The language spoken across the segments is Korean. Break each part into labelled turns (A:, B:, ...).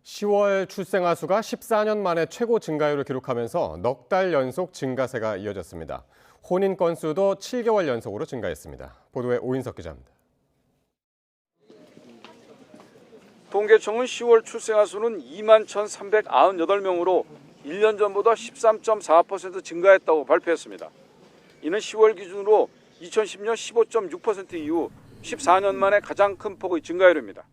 A: 10월 출생아 수가 14년 만에 최고 증가율을 기록하면서 넉 달 연속 증가세가 이어졌습니다. 혼인 건수도 7개월 연속으로 증가했습니다. 보도에 오인석 기자입니다.
B: 통계청은 10월 출생아 수는 21,398명으로 1년 전보다 13.4% 증가했다고 발표했습니다. 이는 10월 기준으로 2010년 15.6% 이후 14년 만에 가장 큰 폭의 증가율입니다.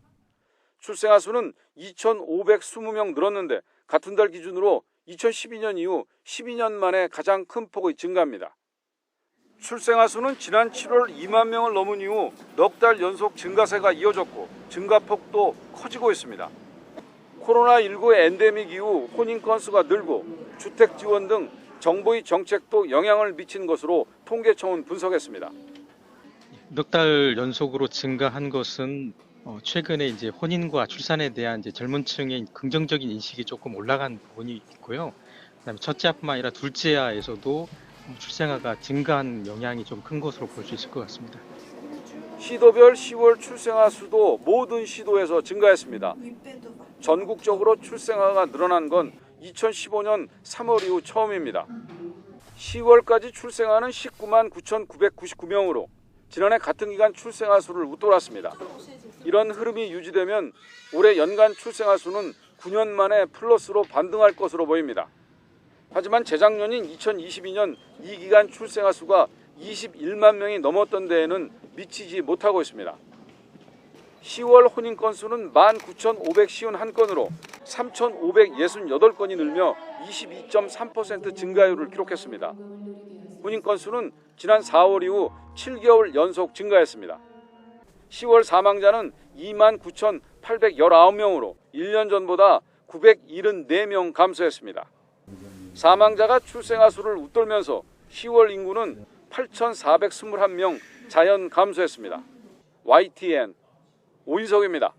B: 출생아 수는 2,520명 늘었는데 같은 달 기준으로 2012년 이후 12년 만에 가장 큰 폭의 증가입니다. 출생아 수는 지난 7월 2만 명을 넘은 이후 넉 달 연속 증가세가 이어졌고 증가폭도 커지고 있습니다. 코로나19 엔데믹 이후 혼인 건수가 늘고 주택 지원 등 정부의 정책도 영향을 미친 것으로 통계청은 분석했습니다.
C: 넉 달 연속으로 증가한 것은 최근에 이제 혼인과 출산에 대한 이제 젊은 층의 긍정적인 인식이 조금 올라간 부분이 있고요. 그다음에 첫째 아뿐만 아니라 둘째 아에서도 출생아가 증가한 영향이 좀 큰 것으로 볼 수 있을 것 같습니다.
B: 시도별 10월 출생아 수도 모든 시도에서 증가했습니다. 전국적으로 출생아가 늘어난 건 2015년 3월 이후 처음입니다. 10월까지 출생아는 19만 9,999명으로 지난해 같은 기간 출생아 수를 웃돌았습니다. 이런 흐름이 유지되면 올해 연간 출생아 수는 9년 만에 플러스로 반등할 것으로 보입니다. 하지만 재작년인 2022년 이 기간 출생아 수가 21만 명이 넘었던 데에는 미치지 못하고 있습니다. 10월 혼인 건수는 19,551건으로 3,568건이 늘며 22.3% 증가율을 기록했습니다. 혼인 건수는 지난 4월 이후 7개월 연속 증가했습니다. 10월 사망자는 29,819명으로 1년 전보다 974명 감소했습니다. 사망자가 출생아 수를 웃돌면서 10월 인구는 8,421명 자연 감소했습니다. YTN 오인석입니다.